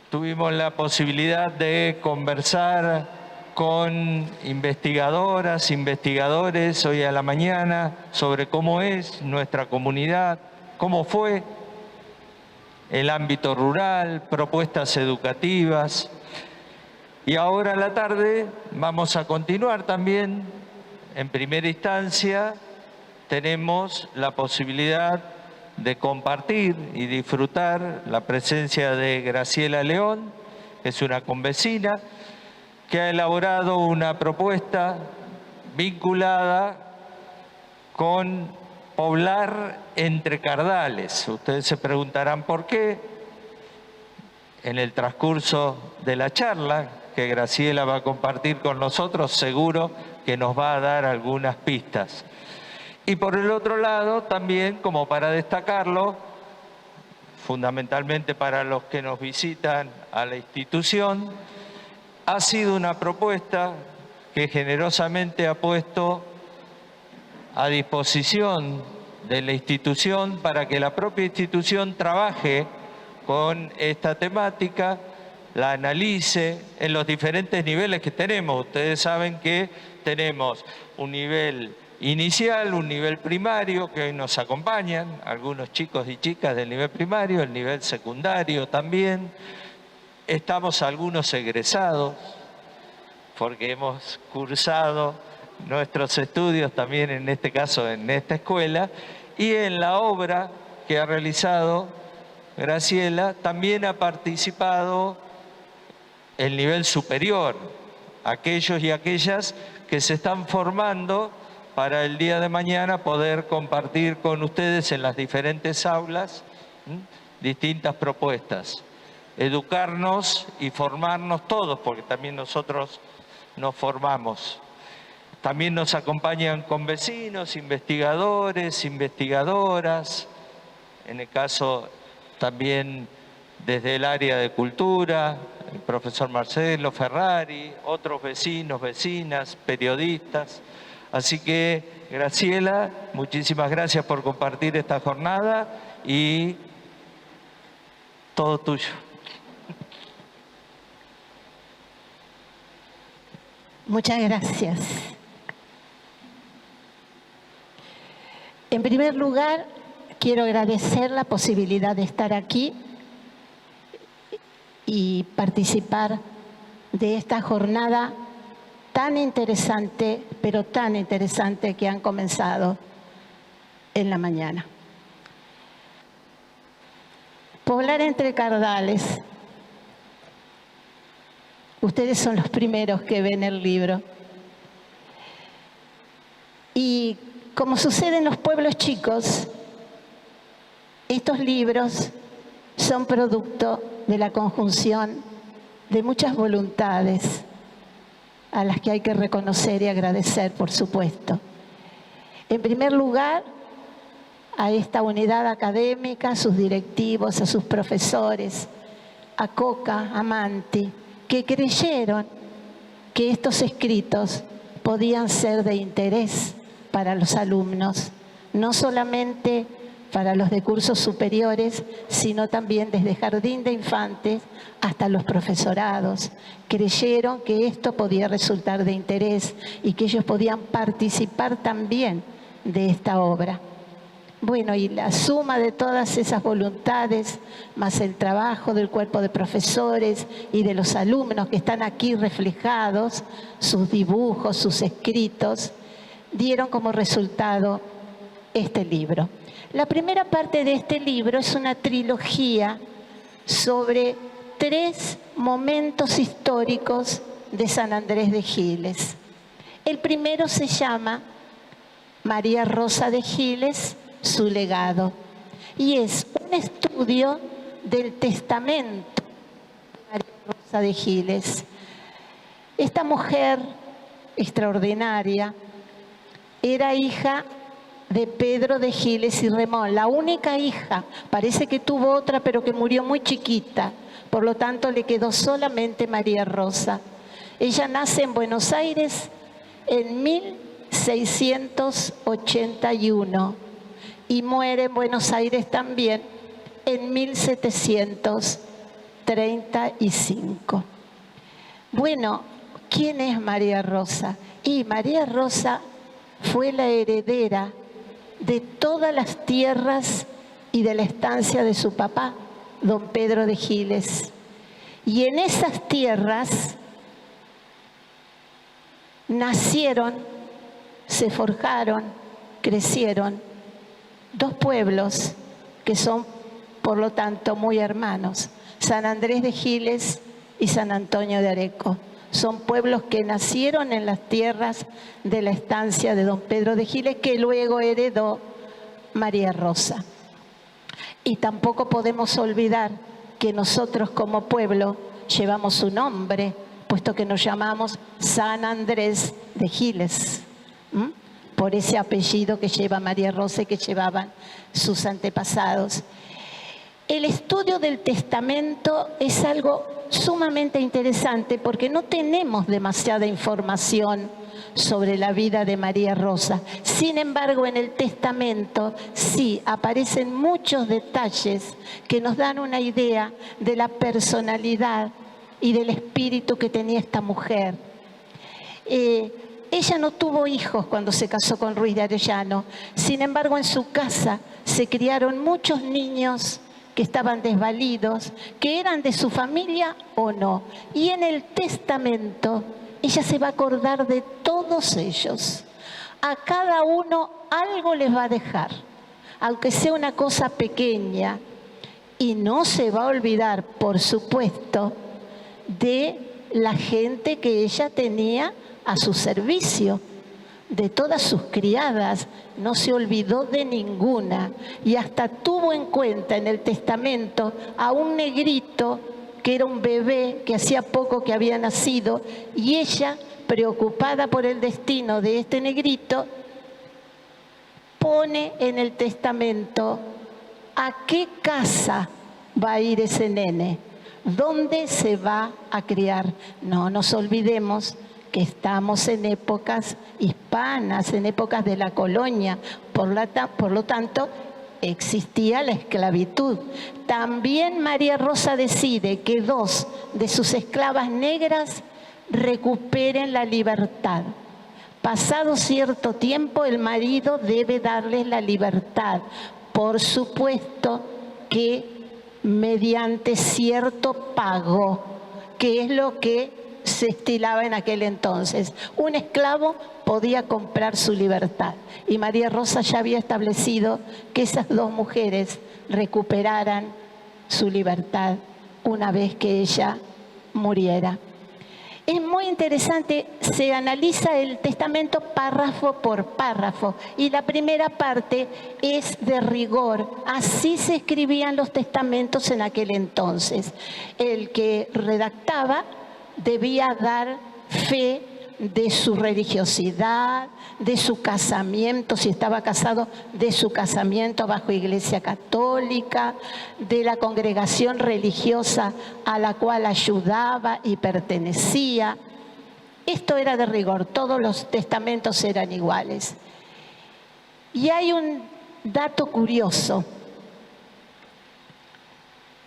tuvimos la posibilidad de conversar con investigadoras, investigadores hoy a la mañana sobre cómo es nuestra comunidad, cómo fue el ámbito rural, propuestas educativas. Y ahora a la tarde vamos a continuar también. En primera instancia tenemos la posibilidad de compartir y disfrutar la presencia de Graciela León, que es una convecina, que ha elaborado una propuesta vinculada con poblar entre cardales. Ustedes se preguntarán por qué. En el transcurso de la charla que Graciela va a compartir con nosotros, seguro que nos va a dar algunas pistas. Y por el otro lado, también, como para destacarlo, fundamentalmente para los que nos visitan a la institución, ha sido una propuesta que generosamente ha puesto a disposición de la institución para que la propia institución trabaje con esta temática, la analice en los diferentes niveles que tenemos. Ustedes saben que tenemos un nivel inicial, un nivel primario, que hoy nos acompañan, algunos chicos y chicas del nivel primario, el nivel secundario también. Estamos algunos egresados, porque hemos cursado nuestros estudios también, en este caso, en esta escuela, y en la obra que ha realizado Graciela también ha participado el nivel superior, aquellos y aquellas que se están formando para el día de mañana poder compartir con ustedes en las diferentes aulas distintas propuestas. Educarnos y formarnos todos, porque también nosotros nos formamos. También nos acompañan convecinos, investigadores, investigadoras, en el caso también desde el área de cultura, el profesor Marcelo Ferrari, otros vecinos, vecinas, periodistas. Así que, Graciela, muchísimas gracias por compartir esta jornada y todo tuyo. Muchas gracias. En primer lugar, quiero agradecer la posibilidad de estar aquí y participar de esta jornada tan interesante, pero tan interesante que han comenzado en la mañana. Poblar entre cardales. Ustedes son los primeros que ven el libro. Y como sucede en los pueblos chicos, estos libros son producto de la conjunción de muchas voluntades a las que hay que reconocer y agradecer, por supuesto. En primer lugar, a esta unidad académica, a sus directivos, a sus profesores, a Coca, a Manti, que creyeron que estos escritos podían ser de interés para los alumnos, no solamente para los de cursos superiores, sino también desde jardín de infantes hasta los profesorados. Creyeron que esto podía resultar de interés y que ellos podían participar también de esta obra. Bueno, y la suma de todas esas voluntades, más el trabajo del cuerpo de profesores y de los alumnos que están aquí reflejados, sus dibujos, sus escritos, dieron como resultado este libro. La primera parte de este libro es una trilogía sobre 3 momentos históricos de San Andrés de Giles. El primero se llama María Rosa de Giles, su legado, y es un estudio del testamento de María Rosa de Giles. Esta mujer extraordinaria era hija de Pedro de Giles y Remón, la única hija. Parece que tuvo otra, pero que murió muy chiquita, por lo tanto le quedó solamente María Rosa. Ella nace en Buenos Aires en 1681 y muere en Buenos Aires también en 1730. 35. Bueno, ¿quién es María Rosa? Y María Rosa fue la heredera de todas las tierras y de la estancia de su papá, don Pedro de Giles. Y en esas tierras nacieron, se forjaron, crecieron dos pueblos que son, por lo tanto, muy hermanos: San Andrés de Giles y San Antonio de Areco. Son pueblos que nacieron en las tierras de la estancia de don Pedro de Giles, que luego heredó María Rosa. Y tampoco podemos olvidar que nosotros como pueblo llevamos su nombre, puesto que nos llamamos San Andrés de Giles, por ese apellido que lleva María Rosa y que llevaban sus antepasados. El estudio del testamento es algo sumamente interesante porque no tenemos demasiada información sobre la vida de María Rosa. Sin embargo, en el testamento sí aparecen muchos detalles que nos dan una idea de la personalidad y del espíritu que tenía esta mujer. Ella no tuvo hijos cuando se casó con Ruiz de Arellano. Sin embargo, en su casa se criaron muchos niños que estaban desvalidos, que eran de su familia o no. Y en el testamento ella se va a acordar de todos ellos. A cada uno algo les va a dejar, aunque sea una cosa pequeña. Y no se va a olvidar, por supuesto, de la gente que ella tenía a su servicio, de todas sus criadas. No se olvidó de ninguna y hasta tuvo en cuenta en el testamento a un negrito que era un bebé que hacía poco que había nacido, y ella, preocupada por el destino de este negrito, pone en el testamento a qué casa va a ir ese nene, dónde se va a criar. No nos olvidemos que estamos en épocas hispanas, en épocas de la colonia, por lo tanto existía la esclavitud. También María Rosa decide que 2 de sus esclavas negras recuperen la libertad. Pasado cierto tiempo, el marido debe darles la libertad, por supuesto que mediante cierto pago, que es lo que se estilaba en aquel entonces. Un esclavo podía comprar su libertad, y María Rosa ya había establecido que esas 2 mujeres recuperaran su libertad una vez que ella muriera. Es muy interesante, se analiza el testamento párrafo por párrafo, y la primera parte es de rigor. Así se escribían los testamentos en aquel entonces. El que redactaba debía dar fe de su religiosidad, de su casamiento, si estaba casado, de su casamiento bajo Iglesia Católica, de la congregación religiosa a la cual ayudaba y pertenecía. Esto era de rigor, todos los testamentos eran iguales. Y hay un dato curioso,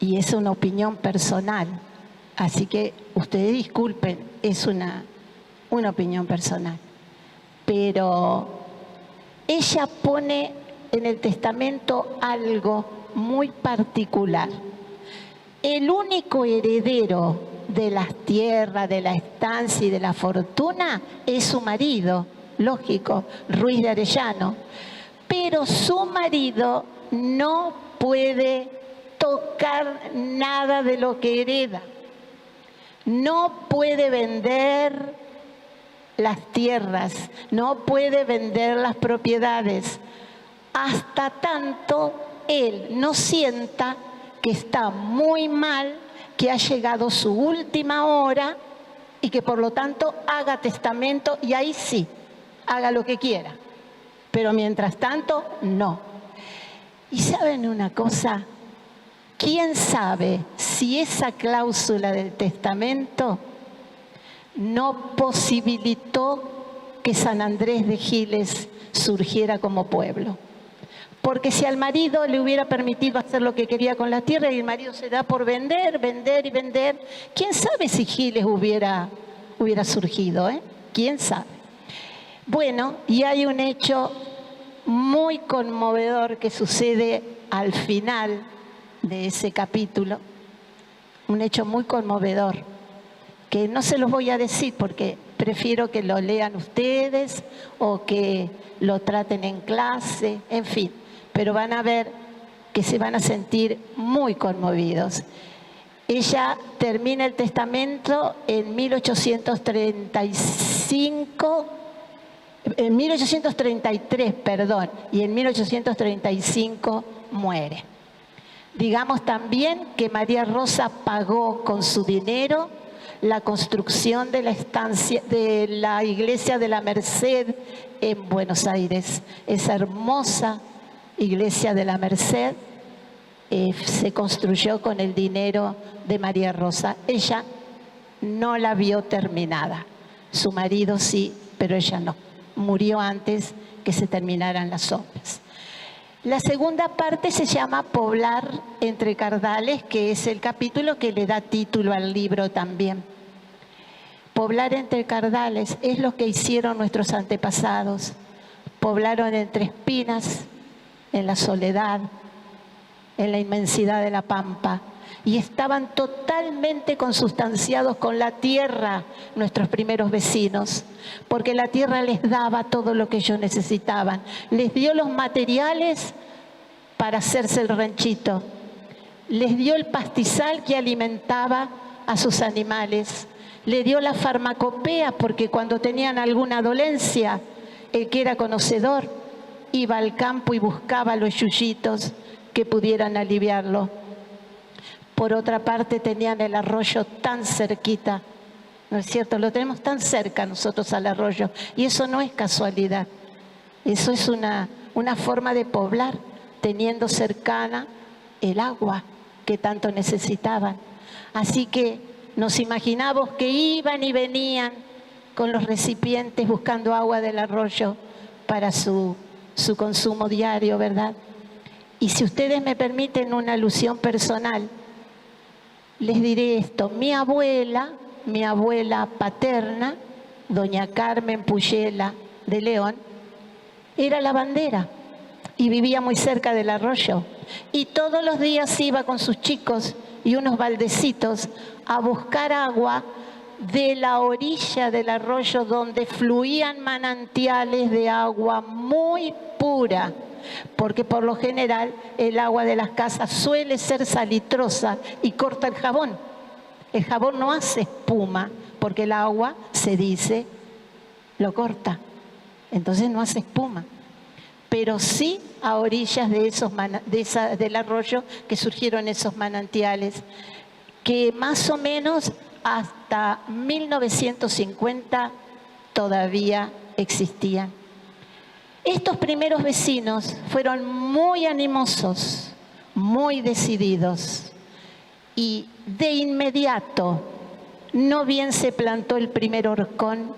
y es una opinión personal, así que ustedes disculpen, es una opinión personal. Pero ella pone en el testamento algo muy particular. El único heredero de las tierras, de la estancia y de la fortuna es su marido, lógico, Ruiz de Arellano. Pero su marido no puede tocar nada de lo que hereda. No puede vender las tierras, no puede vender las propiedades, hasta tanto él no sienta que está muy mal, que ha llegado su última hora y que por lo tanto haga testamento, y ahí sí, haga lo que quiera. Pero mientras tanto, no. ¿Y saben una cosa? ¿Quién sabe si esa cláusula del testamento no posibilitó que San Andrés de Giles surgiera como pueblo? Porque si al marido le hubiera permitido hacer lo que quería con la tierra y el marido se da por vender, vender y vender, ¿quién sabe si Giles hubiera surgido? ¿Quién sabe? Bueno, y hay un hecho muy conmovedor que sucede al final de ese capítulo, un hecho muy conmovedor, que no se los voy a decir porque prefiero que lo lean ustedes o que lo traten en clase, en fin, pero van a ver que se van a sentir muy conmovidos. Ella termina el testamento en 1833, perdón, y en 1835 muere. Digamos también que María Rosa pagó con su dinero la construcción de la iglesia de la Merced en Buenos Aires. Esa hermosa iglesia de la Merced se construyó con el dinero de María Rosa. Ella no la vio terminada. Su marido sí, pero ella no. Murió antes que se terminaran las obras. La segunda parte se llama Poblar entre Cardales, que es el capítulo que le da título al libro también. Poblar entre Cardales es lo que hicieron nuestros antepasados. Poblaron entre espinas, en la soledad, en la inmensidad de la pampa, y estaban totalmente consustanciados con la tierra nuestros primeros vecinos, porque la tierra les daba todo lo que ellos necesitaban, les dio los materiales para hacerse el ranchito, les dio el pastizal que alimentaba a sus animales, le dio la farmacopea porque cuando tenían alguna dolencia, el que era conocedor iba al campo y buscaba los yuyitos que pudieran aliviarlo. Por otra parte, tenían el arroyo tan cerquita, ¿no es cierto? Lo tenemos tan cerca nosotros al arroyo, y eso no es casualidad. Eso es una forma de poblar, teniendo cercana el agua que tanto necesitaban. Así que nos imaginamos que iban y venían con los recipientes buscando agua del arroyo para su consumo diario, ¿verdad? Y si ustedes me permiten una alusión personal, les diré esto. Mi abuela paterna, doña Carmen Puyela de León, era lavandera y vivía muy cerca del arroyo. Y todos los días iba con sus chicos y unos baldecitos a buscar agua de la orilla del arroyo donde fluían manantiales de agua muy pura, porque por lo general el agua de las casas suele ser salitrosa y corta el jabón. El jabón no hace espuma porque el agua, se dice, lo corta. Entonces no hace espuma. Pero sí a orillas del arroyo que surgieron esos manantiales, que más o menos hasta 1950 todavía existían. Estos primeros vecinos fueron muy animosos, muy decididos, y de inmediato, no bien se plantó el primer horcón,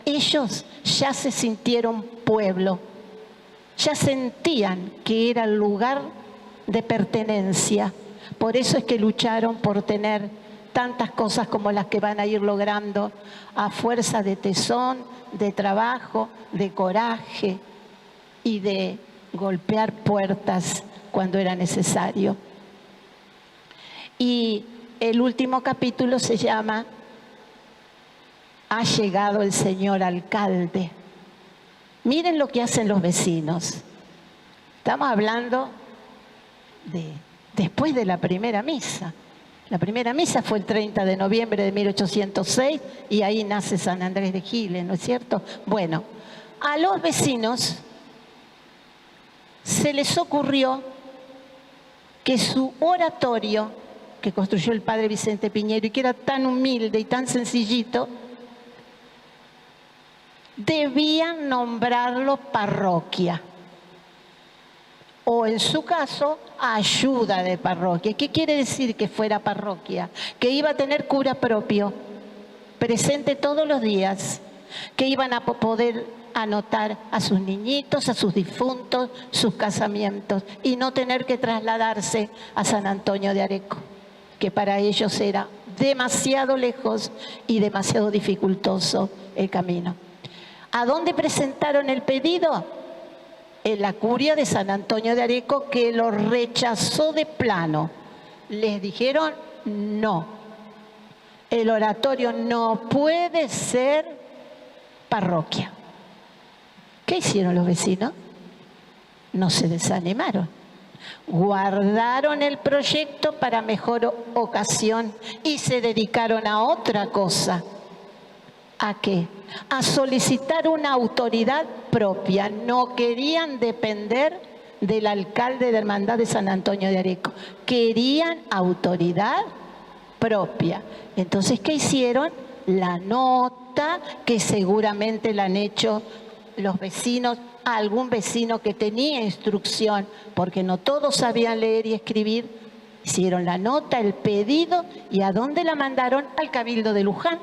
ellos ya se sintieron pueblo, ya sentían que era el lugar de pertenencia. Por eso es que lucharon por tener tantas cosas como las que van a ir logrando a fuerza de tesón, de trabajo, de coraje y de golpear puertas cuando era necesario. Y el último capítulo se llama Ha llegado el señor alcalde. Miren lo que hacen los vecinos. Estamos hablando después de la primera misa. La primera misa fue el 30 de noviembre de 1806 y ahí nace San Andrés de Giles, ¿no es cierto? Bueno, a los vecinos se les ocurrió que su oratorio, que construyó el padre Vicente Piñero y que era tan humilde y tan sencillito, debían nombrarlo parroquia, o en su caso, ayuda de parroquia. ¿Qué quiere decir que fuera parroquia? Que iba a tener cura propio, presente todos los días, que iban a poder anotar a sus niñitos, a sus difuntos, sus casamientos y no tener que trasladarse a San Antonio de Areco, que para ellos era demasiado lejos y demasiado dificultoso el camino. ¿A dónde presentaron el pedido? En la curia de San Antonio de Areco, que lo rechazó de plano. Les dijeron no. El oratorio no puede ser parroquia. ¿Qué hicieron los vecinos? No se desanimaron. Guardaron el proyecto para mejor ocasión y se dedicaron a otra cosa. ¿A qué? A solicitar una autoridad propia. No querían depender del alcalde de la Hermandad de San Antonio de Areco. Querían autoridad propia. Entonces, ¿qué hicieron? La nota, que seguramente la han hecho los vecinos, algún vecino que tenía instrucción, porque no todos sabían leer y escribir, hicieron la nota, el pedido, ¿y a dónde la mandaron? Al Cabildo de Luján.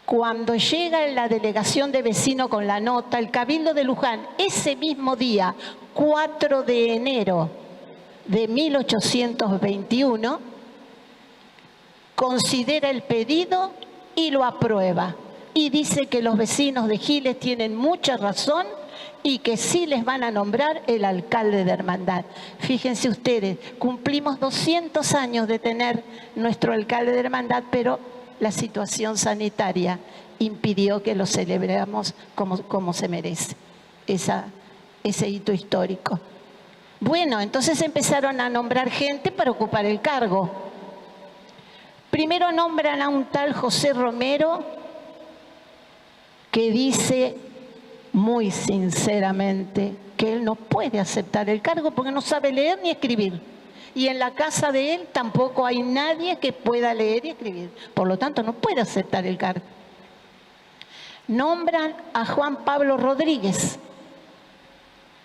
Cuando llega la delegación de vecinos con la nota, el Cabildo de Luján, ese mismo día, 4 de enero de 1821, considera el pedido y lo aprueba. Y dice que los vecinos de Giles tienen mucha razón y que sí les van a nombrar el alcalde de hermandad. Fíjense ustedes, cumplimos 200 años de tener nuestro alcalde de hermandad, pero la situación sanitaria impidió que lo celebremos como se merece, ese hito histórico. Bueno, entonces empezaron a nombrar gente para ocupar el cargo. Primero nombran a un tal José Romero, que dice muy sinceramente que él no puede aceptar el cargo porque no sabe leer ni escribir. Y en la casa de él tampoco hay nadie que pueda leer y escribir. Por lo tanto, no puede aceptar el cargo. Nombran a Juan Pablo Rodríguez.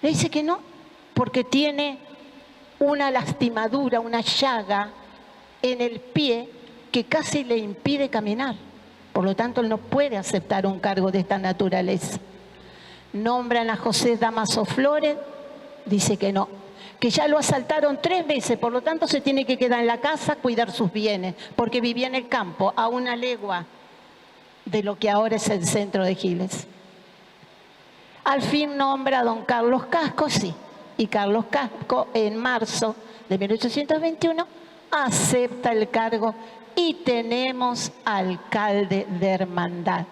Le dice que no, porque tiene una lastimadura, una llaga en el pie que casi le impide caminar. Por lo tanto, él no puede aceptar un cargo de esta naturaleza. Nombran a José Damaso Flores, dice que no, que ya lo asaltaron 3 veces, por lo tanto se tiene que quedar en la casa, cuidar sus bienes, porque vivía en el campo, a 1 legua de lo que ahora es el centro de Giles. Al fin nombra a don Carlos Casco, sí, y Carlos Casco en marzo de 1821 acepta el cargo y tenemos alcalde de hermandad.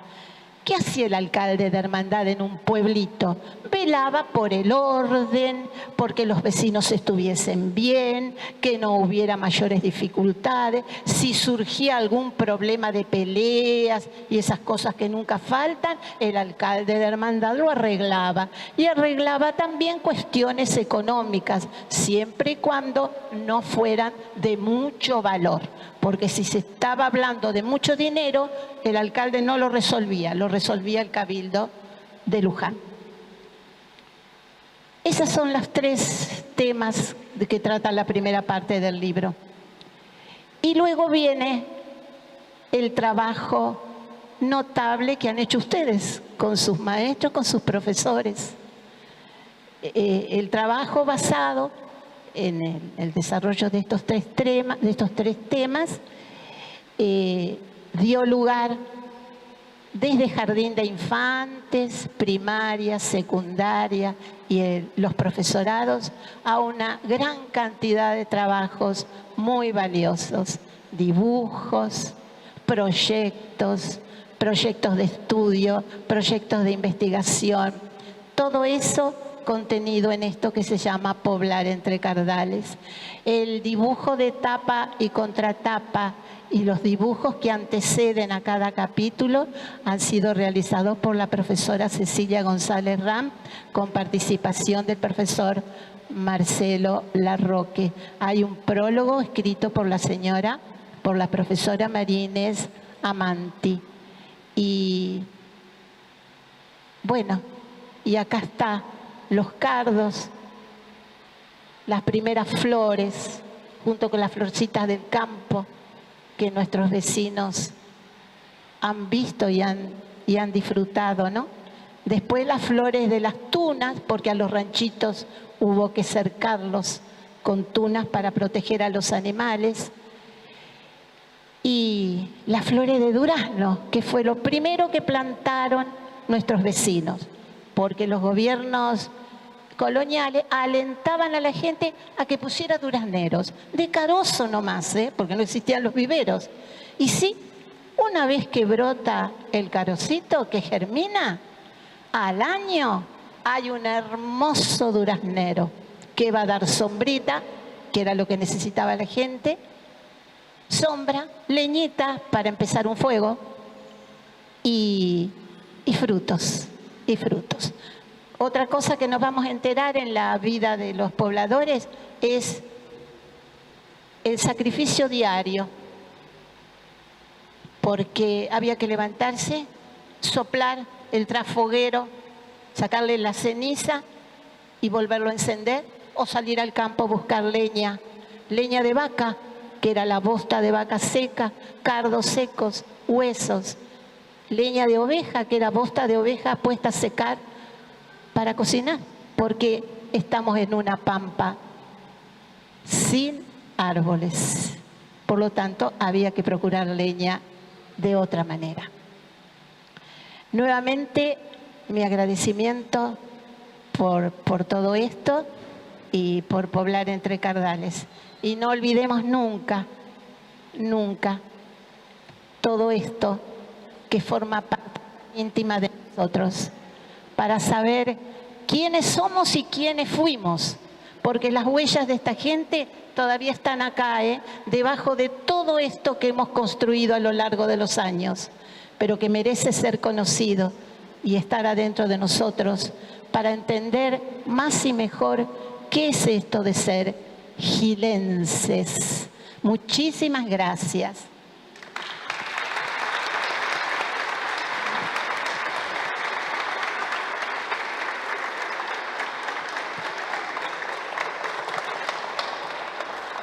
¿Qué hacía el alcalde de hermandad en un pueblito? Velaba por el orden, porque los vecinos estuviesen bien, que no hubiera mayores dificultades. Si surgía algún problema de peleas y esas cosas que nunca faltan, el alcalde de hermandad lo arreglaba. Y arreglaba también cuestiones económicas, siempre y cuando no fueran de mucho valor. Porque si se estaba hablando de mucho dinero, el alcalde no lo resolvía el Cabildo de Luján. Esos son los 3 temas de que trata la primera parte del libro. Y luego viene el trabajo notable que han hecho ustedes con sus maestros, con sus profesores. El trabajo basado en el desarrollo de estos 3 temas dio lugar desde jardín de infantes, primaria, secundaria y los profesorados a una gran cantidad de trabajos muy valiosos, dibujos, proyectos de estudio, proyectos de investigación, todo eso contenido en esto que se llama Poblar entre Cardales. El dibujo de tapa y contratapa y los dibujos que anteceden a cada capítulo han sido realizados por la profesora Cecilia González Ram, con participación del profesor Marcelo Larroque. Hay un prólogo escrito por la profesora María Inés Amanti. Y bueno, y acá está los cardos, las primeras flores, junto con las florcitas del campo que nuestros vecinos han visto y han disfrutado, ¿no? Después las flores de las tunas, porque a los ranchitos hubo que cercarlos con tunas para proteger a los animales. Y las flores de durazno, que fue lo primero que plantaron nuestros vecinos, porque los gobiernos coloniales alentaban a la gente a que pusiera durazneros, de carozo nomás, porque no existían los viveros. Y sí, una vez que brota el carocito, que germina, al año hay un hermoso duraznero que va a dar sombrita, que era lo que necesitaba la gente, sombra, leñita para empezar un fuego y frutos, y frutos. Otra cosa que nos vamos a enterar en la vida de los pobladores es el sacrificio diario, porque había que levantarse, soplar el trasfoguero, sacarle la ceniza y volverlo a encender, o salir al campo a buscar leña, leña de vaca, que era la bosta de vaca seca, cardos secos, huesos, leña de oveja, que era bosta de oveja puesta a secar para cocinar, porque estamos en una pampa sin árboles. Por lo tanto, había que procurar leña de otra manera. Nuevamente, mi agradecimiento por todo esto y por poblar Entre Cardales. Y no olvidemos nunca, nunca, todo esto que forma parte íntima de nosotros, para saber quiénes somos y quiénes fuimos, porque las huellas de esta gente todavía están acá, debajo de todo esto que hemos construido a lo largo de los años, pero que merece ser conocido y estar adentro de nosotros para entender más y mejor qué es esto de ser gilenses. Muchísimas gracias.